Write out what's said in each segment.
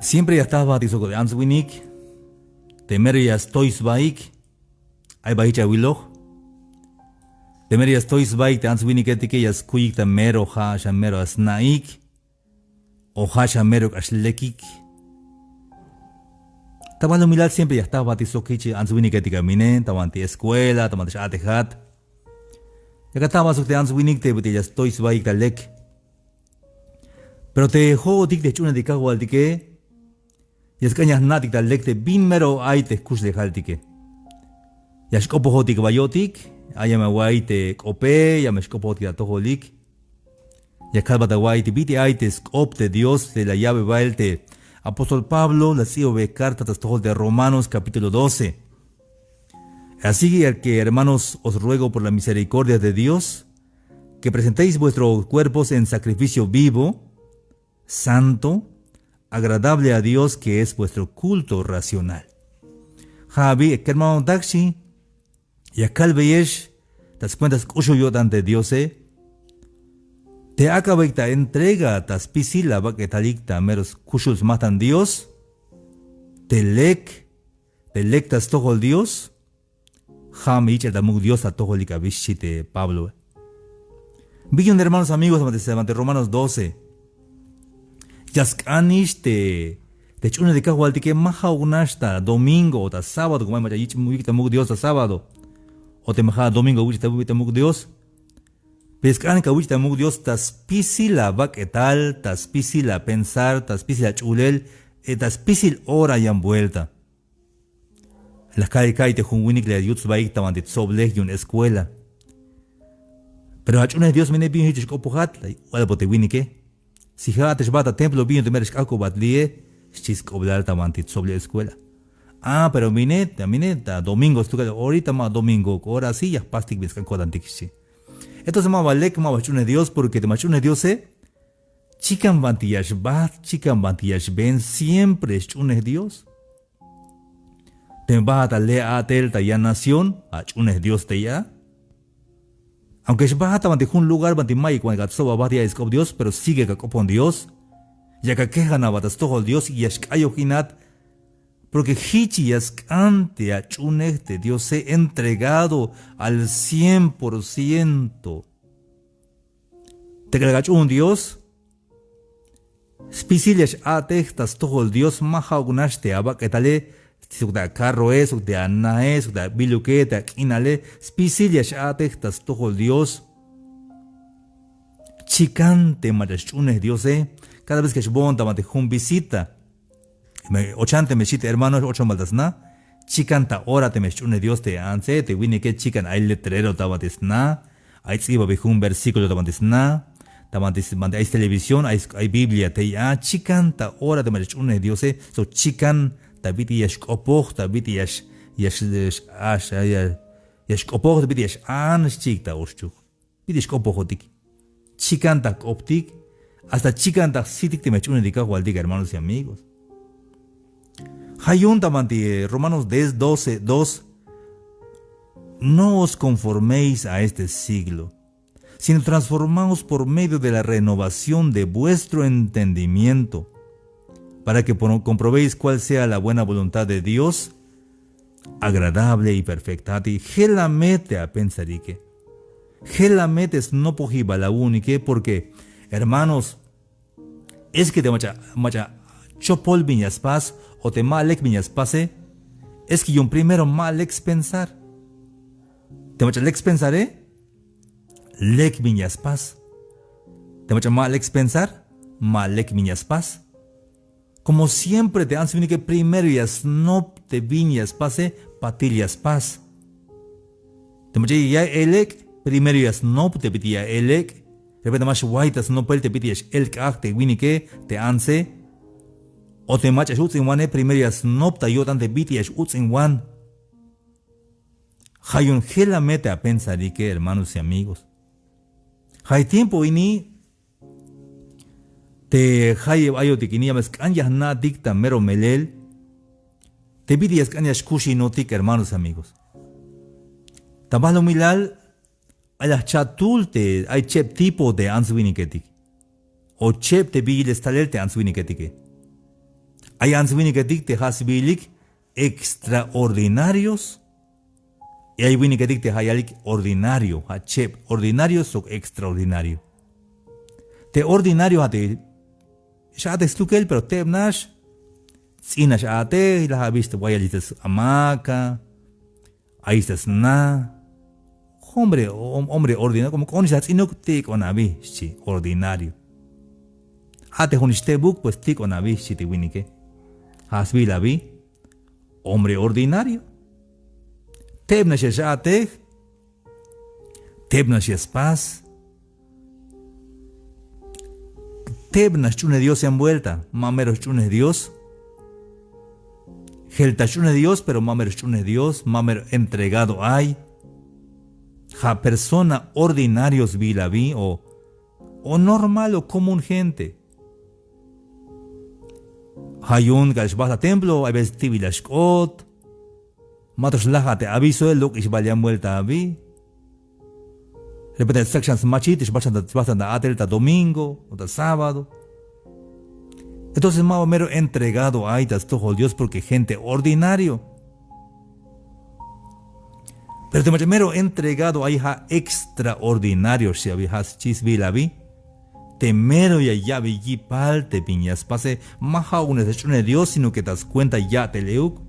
Siempre ya estaba tisoko de Answinik, temerias toisbaik, ay bahicha wiloj, temerias toisbaik te Answinik etike yas kuik ta mero ha shamero asnaik, o ha shamero ashlekik. Tabalo milal siempre ya estaba tisokichi Answinik etika mine, tabanti escuela, tabanti atehat. Ya que estaba sobre Answinik te yas toisbaik ta lek. Pero te juego dik de chuna de cago al dike. Y es que ya natik tal lecte bin mero ay te escuch de jaltique. Ya escopo hotik bayotik, ay me guay te cope, ya me escopo hotik a tojolik. Ya calva de guay te bite ay te escop de Dios de la llave bailte. Apóstol Pablo, la sigo ve carta tojol de Romanos capítulo 12. Así que hermanos os ruego por la misericordia de Dios que presentéis vuestros cuerpos en sacrificio vivo, santo, agradable a Dios, que es vuestro culto racional. Javi, que hermano Daxi, y acá veis las cuentas que yo ante Dios, te acaba de entrega tas pisila va que talicta meros cuchos matan Dios, te lectas todo el Dios, Jami y el Dios a todo el de Pablo. Billón de hermanos amigos ante Romanos 12. Yaskanish te chune de cajo que maja unasta domingo o ta sábado como maya ich muy tamuk Dios ta sábado o te maja domingo uchi tamuk Dios pescan ka uchi tamuk Dios tas pisila vaquetal tas pisila pensar tas pisila chulel tas pisil hora y vuelta las kai te junwinik le yuts baik tamante soble y una escuela pero a chune Dios mene bien hichko pohat wala pote winike. Si te bata templo bien de meres algo batlie, chis coblar tamantit sobre la escuela. Ah, pero mineta, domingo estuve ahorita más domingo, ahora sí ya pastik bis can codantixichi. Esto se llama lek ma bachune Dios porque te machune Dios chican bantiyash ben siempre chune Dios. Te bata le atel ta ya nación, a chune Dios te ya. Aunque es baja ante un lugar ante mai cuando gatsoba batia es con Dios, pero sigue que copon Dios, ya que quejan a batas todo Dios y es cayo hinat, porque hichi es ante a chuneg de Dios se entregado al 100%. Te cregas un Dios, spiciles a textas todo el Dios maja unaste aba que tale. Sukda carro es, sukda anna es, sukda biluqueta, inale, spicilia atectas todo Dios. Chicante marachunes Dios, cada vez que es bonta mate jun visita. Ochante me chite hermanos, ocho maldas na. Chicanta hora te me chune Dios te anse, te wini que chican hay letrero tabates na. Hay tsiba un versículo tabates na. Tabates hay televisión, hay Biblia te ya. Chicanta hora te me chune Dios, so chican. Tabiti yash kopoch, tabiti yash kopoch, tabiti yash chikta oshchuk. Bitish kopoch otik. Chikantak optik, hasta chikantak sitik te mechune dika waldiga, hermanos y amigos. Hayun tamanti, Romanos 10, 12, 2. No os conforméis a este siglo, sino transformaos por medio de la renovación de vuestro entendimiento, para que comprobéis cuál sea la buena voluntad de Dios, agradable y perfecta. Y gelamete a pensar que gelamete es no pojiba la única, porque, hermanos, es que te macha chopol viñas paz o te malek viñas pase, es que yo primero malek pensar. Te macha lex pensaré, lek viñas paz. Te macha malek pensar, malek viñas paz. Como siempre te han sabido que primero yas no te viñas pase patillas paz. Te moché ya elek, primero yas no te pitía elek, repente más guaitas no te pitías el cag te vini que te anse, o te machas utzin one, primero yas no te yo tan te pitías utzin one. Hay un gela mete a pensar y que hermanos y amigos. Hay tiempo ini. Te haye ayo te kiniamas kanya na dicta mero melel. Te pidias kanya shkushi no tik hermanos amigos. Tabalo milal a la chatulte hay chep tipo de answiniketik. O chep te biles talel te answiniketik. Hay answini que te hasbilik extraordinarios. Y hay wini que te hayalik ordinario, hachep, ordinario so extraordinario. Te ordinario hate, ya te stukel, pero te nash, sinash ate, y la visto, guayalites amaca, ahí estás na. Hombre ordinario, como con esas inocte con avi, sí, ordinario. Hate con este book, pues ti con avi, sí, te wini que. Hasbi la vi, hombre ordinario. Tebna się żatech, tebna się spas, tebna chune Dios envuelta, mamero chune Dios, gelta chune Dios, pero mamero chune Dios, mamero entregado hay, ja persona ordinarios vi la vi, o normal o común gente. Hayun vas a templo, hay veces tibilashkot, matos lajate aviso el look is valían vuelta a vi. Repete sections machitis bastante atelta domingo o sábado. Entonces más mero entregado a aitas todo Dios porque gente ordinario. Pero te mero entregado a hija extraordinario si habías chisbi la vi. Te mero ya vi pal te piñas pase maja un de Dios sino que te das cuenta ya te leuk.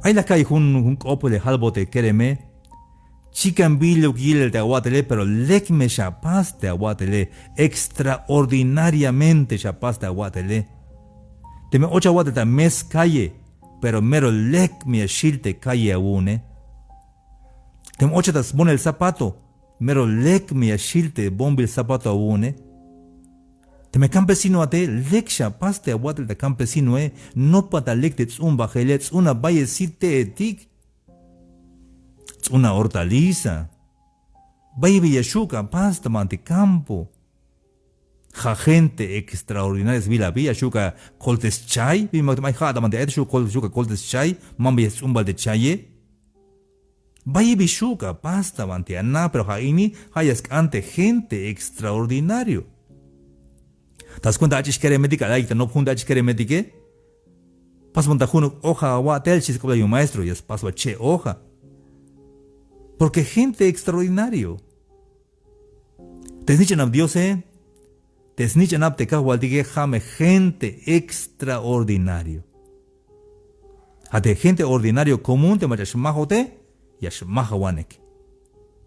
Hay la calle un copo de halbote quereme. Chican billo gil de aguatele, pero lek me chapas de aguatele. Extraordinariamente chapas de aguatele. Te me ocha aguatele mes calle, pero mero lek me shilte calle aune. Te me ocha das el zapato, mero lek me shilte bombi el zapato aune. Te me campesino ate lek chapas de aguatele de campesino no pata lek de un bajelet una valle site etik. Una hortaliza. Baby yashuka pasta mante campo. Ja gente extraordinaria es vila via shuka coltes chai. Vi mai hada mante et shuka coltes chai. Mambi es un balde chaye. Baby shuka pasta mante anna pero haini hayas ante gente extraordinario. ¿Tas cuenta achis kere medica laita no junta achis kere medique? Pas monta juno hoja wa telchis como un maestro y es paso che hoja. Porque gente extraordinario. Te snitchan ab Dios, te snitchan ab te kahualdige jame gente extraordinario. Hate gente ordinario común te machas majote, yash mahawanek.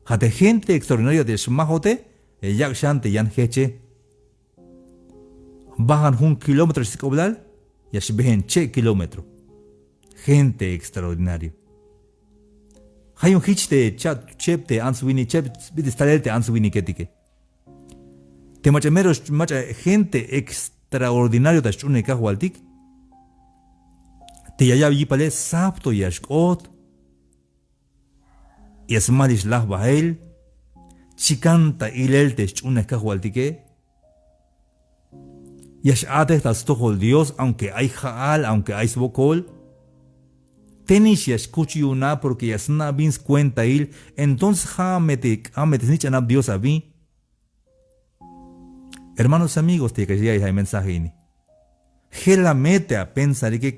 Hate gente extraordinario de shmajote, el yak shante yan heche. Bajan 1 kilómetro sikoblal, yash behen che kilómetro. Gente extraordinario. Hay un hitch de chat chepte answini chep bidestalte answini ketike. Te machameros macha gente extraordinario da chune kahualtik. Te yaya yipale sapto yashkot. Yasmalish lah bael. Chikanta ilelte chune kahualtike. Yashate tas tohol Dios aunque hay jaal, aunque hay svokol. Tenis ya escuchi una porque ya sna bins cuenta il, entonces hamete nichan ab Dios a mí. Hermanos amigos, te que ya hay mensaje ini. Gela mete a pensar que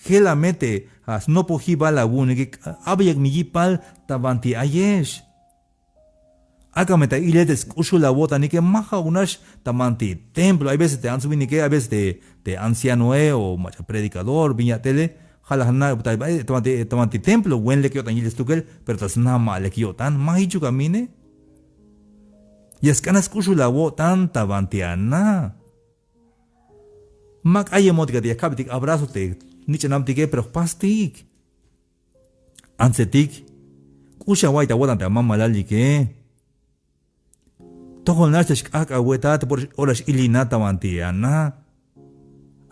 gela mete a no poji bala bune que abayak mi pal tabanti ayesh. Akameta ilete escucho la bota ni que maja unash tamanti templo, hay veces te ansubi ni que, hay veces te anciano o macha predicador, viña tele. Halahana tomati templo wen le kyotan yiles tukel pero tas nama le kyotan mahichu camine yaskana escucho la voz tanta bantiana mak aye motica de cabitic abrazo te nichanam tike pero pastik ansetik kusha waita wadanta mamma lalli que tohol nastash aka wetat por horas ilinata bantiana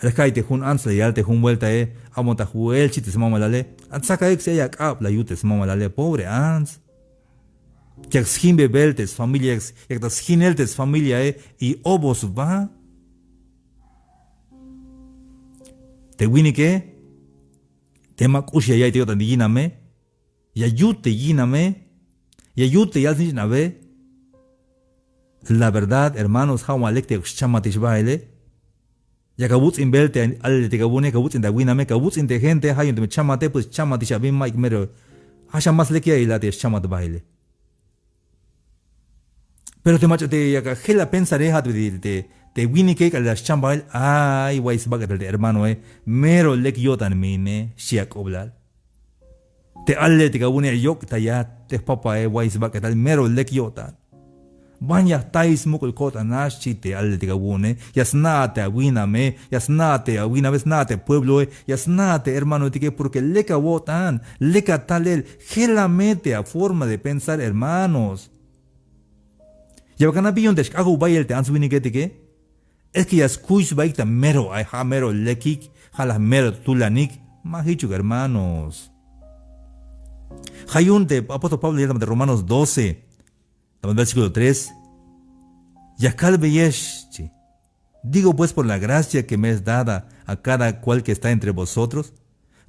Alcaite hun ansla yalte hun vuelta amonta juel chites mama lale atsaka ex ella cap la yutes mama lale pobre ans que skin bebeltes familia ex das skin eltes familia y obos va te wini que te makushia ya te otan diname ya yute yiname ya yute yalsin nave la verdad hermanos hawa lekte chamatish baile Ya kabutz in belte al te kabune kabutz in da winame kabutz in de gente hay donde me chamate pues chamate shabim Mike mero. Hasha más le que la de chamat baile. Pero te macho te ya que la pensaré ha te winnie que al chambail ay wais bagat de hermano mero le que yo tan mine shiak oblal. Te alle te kabune yok ta ya te papa wais bagat al mero le que yo tan. Banya tais mukul kota nashi te alle te kabune yasnate awiname yasnate awiname snate pueblo yasnate hermano te que porque le ka wotan le ka talel gelamente a forma de pensar hermanos. Ya bacana billon de hago bayel te answini que es que ya squeeze baita mero ay ha mero lekik hala mero tulanik mahichu hermanos. Hayun de apóstol Pablo de Romanos 12 versículo 3. Yakal beyeshi. Digo pues por la gracia que me es dada a cada cual que está entre vosotros,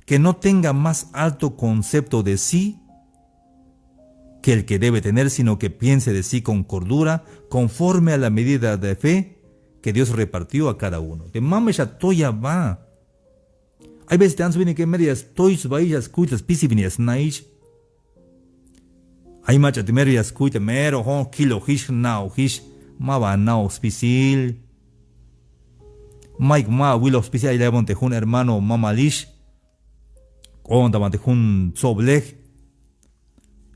que no tenga más alto concepto de sí que el que debe tener, sino que piense de sí con cordura, conforme a la medida de fe que Dios repartió a cada uno. De mames a toya va. Hay veces te han subido que medias toys vaillas cuitas pisibinias naish. Hay macha te medias cuitas mero hon kilo hish now hish ma now spisil. Mike ma willow spisil le monte un hermano mamalish. On da monte un soblej.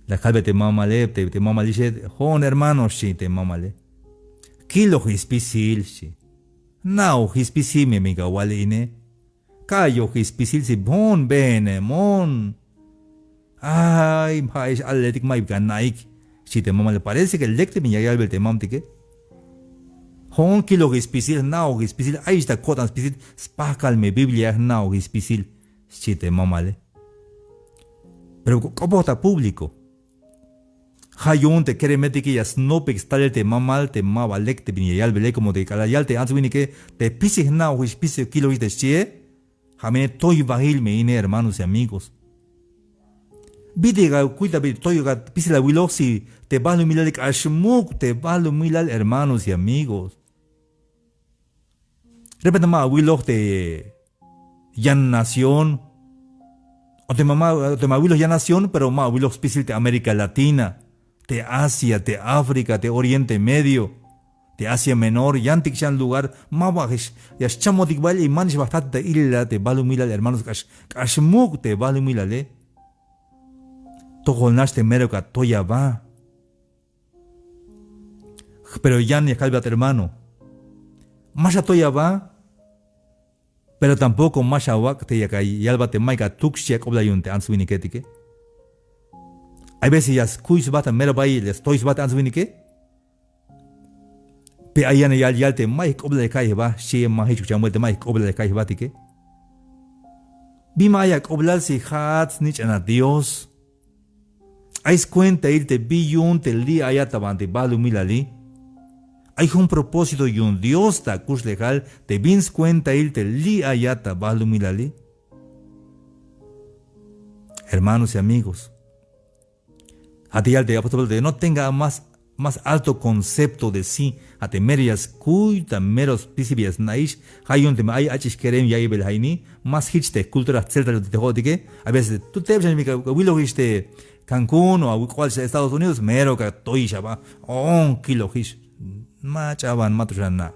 La calve te mamale, te mamale, hon hermano shi te mamale. Kilo hispisil shi. Now hispisil me miga waline. Kayo hispisil si bon bene mon. Ay, paish atletic mai ganaik. Si te mamale parece que el lecte mi ya te mamte que. Hon kilo hispisil now hispisil ahí está cotan hispisil spakal me biblia now hispisil si te mamale. Pero como está público. Hayun te quiere meter que ya snopek tal te mamal te mabalek te vinyal bele como te calayal te antes que te pises na o pises kilo de chie jamene toy bahil me ine hermanos y amigos videga cuida de toy ga pises la wiloxi te balu milal ashmuk te balu milal hermanos y amigos repente ma wilox te yan nación o te ma wilox ya nación pero ma wilox pises de América Latina de Asia, de África, de Oriente Medio, de Asia Menor, y antes que lugar, mabajes, ya chamo de igual y manes bastante illa de balumila, hermanos, kashmuk de balumila, todo el naste mero que toya va. Pero ya ni calvate hermano, más a toya va, pero tampoco más a wak te yakai, y albate maika tuxia coblayunte, ansuiniketike. Hay veces ya escuchas bata mero baile, les estoy bata antes que. Pe ayan ya te mai cobla de calle va, si mai chucha muerte mai cobla de calle va tique. Bima ya cobla si hats nich ana Dios. Hay cuenta irte billun te li ayata bante balu milali. Hay un propósito y un Dios ta cus legal te vins cuenta irte li ayata balu milali. Hermanos y amigos. Atial de apóstol de no tenga más alto concepto de sí, ate merias cuita meros pisibias naish, hayun te hay achis kerem ya ibel haini, más hichte cultura celta de tejotique, a veces tú te ves en mi willow hichte Cancún o a cual sea Estados Unidos, mero que toy shaba, on kilo hish, machaban matrujana.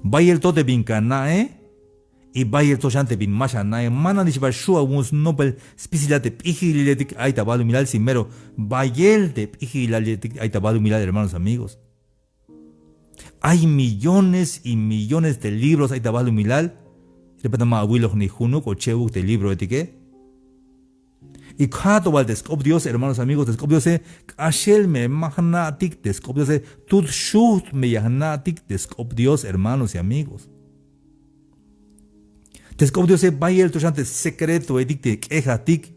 Vaya el tote bincana, y vaya el tochante bin machana, mana dish bashua uns nobel specialate pihiletic aitabalu milal simero, vaya el de pihiletic aitabalu milal, hermanos amigos. Hay millones y millones de libros aitabalu milal, repito ma abuelos ni junuk o chebuk de libro etique. Y cada val descob Dios, hermanos amigos, descob Dios, ashel me mahnatic descob Dios, tut shut me yahnatic descob Dios, hermanos y amigos. Descob Dios, vaya el tochante secreto edicte quejatic.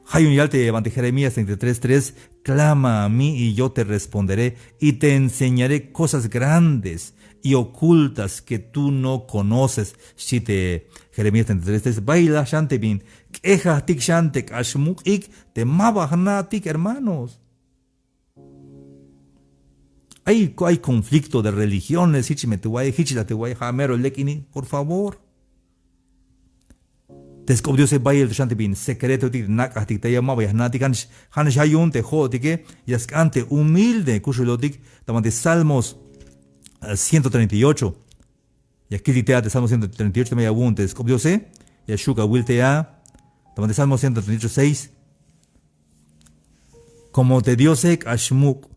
Hayun yalte ante Jeremías 33:3, clama a mí y yo te responderé y te enseñaré cosas grandes y ocultas que tú no conoces. Si te Jeremías 33:3, baila shante bin, quejatic shante kashmuk ik, te mabahnatic, hermanos. Hay conflicto de religiones, por favor. Descubrió se vaya el chante bin secreto de nakatik te llamaba ya natikan han shayun te jotike yaskante humilde kushulotik tamante Salmos 138. Y aquí te de Salmos 138 me yabun te descubrió se ya shuka wiltea tamante Salmos 138 6. Como te dio sek ashmuk,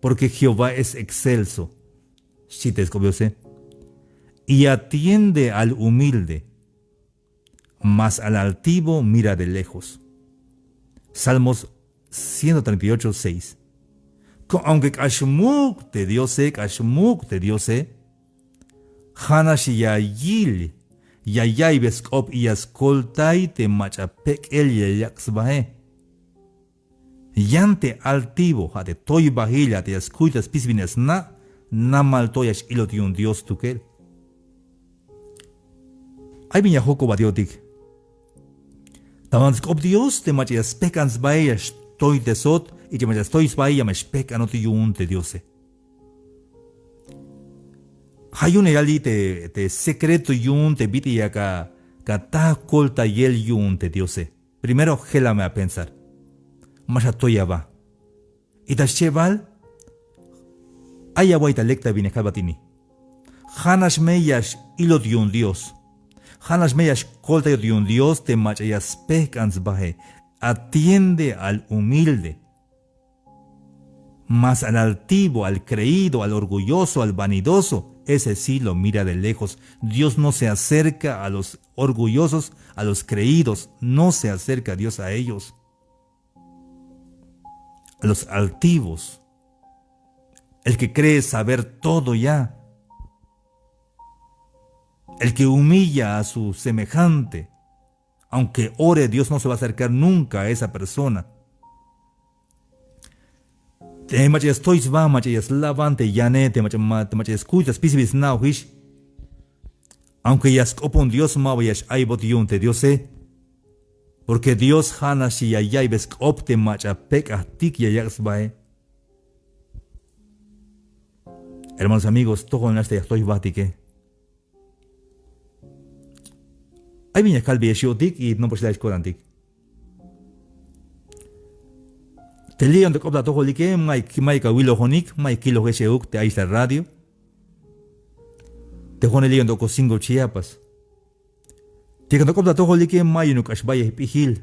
porque Jehová es excelso. Si te descubrió se y atiende al humilde, mas al altivo mira de lejos. Salmos 138, 6. Aunque Kashmuk te dio se, Hanash yayil, yayay beskop y ascoltai te machapek el yayaksbahe. Yante altivo, hate toy bahila te escuchas pisvines na maltoyash ilot un Dios tukel. Ay viña joko badiotik. Tamans op Dios te machas pecans bae estoy desot y te machas tois bae ya pecan no te yunte Diose. Hayune yali te secreto yunte biti ya ta colta yel yunte Diose. Primero gélame a pensar. Masha toya va. Y ta cheval aya waita lecta vine kalbatini. Hanas meyas ilo yun Dios. Hanas meyas colta de un Dios te machayas pecans baje, atiende al humilde, mas al altivo, al creído, al orgulloso, al vanidoso, ese sí lo mira de lejos. Dios no se acerca a los orgullosos, a los creídos, no se acerca Dios a ellos. A los altivos, el que cree saber todo ya, el que humilla a su semejante, aunque ore, Dios no se va a acercar nunca a esa persona. Te machas tois va, machas lavante, yane, te machas cuitas, pisibis nauhish. Aunque ya scopon Dios mawayas aibot yunte, Dios porque Dios hanashi ya yaibes opte macha pek ahtik ya yaksbae. Hermanos amigos, todo en este estoy batike. Hay viña calvi eshotik y no posibilidades corantik. Te lío de copla todo like, mai kawilo honik, mai kilo gesheuk te aisla radio. Te jone lío de cosingo Chiapas. Te cuando copla todo like, mai nuk ashbaya pihil.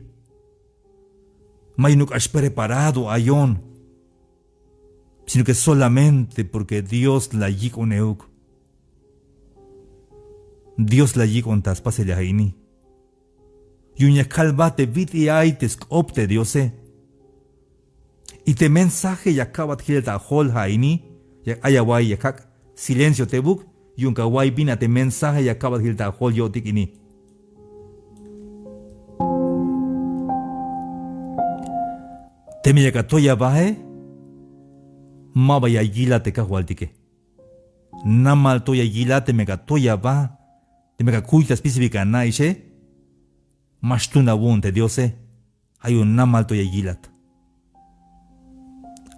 Mai nuk ash preparado ayon. Sino que solamente porque Dios la yi con euk. Dios la yi con tas pase la haini. Yuña calvate viti aites opte Diose. Y te mensaje ya acabat hilta hol haini, ya ayawai ya kak silencio te buk, yun kawai bina te mensaje ya acabat hilta hol yo tikini. Te me yakatoya bae, maba ya yila te kahualtike. Namal toya yila te megatoya ba, te megakuita específica naishe. Mashtuna wunte Diose, hay un namal toya yilat.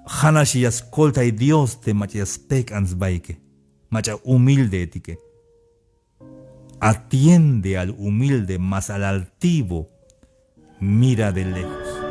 Hanashi yascolta y Dios te machas pecans baike, macha humilde etike. Atiende al humilde, mas al altivo mira de lejos.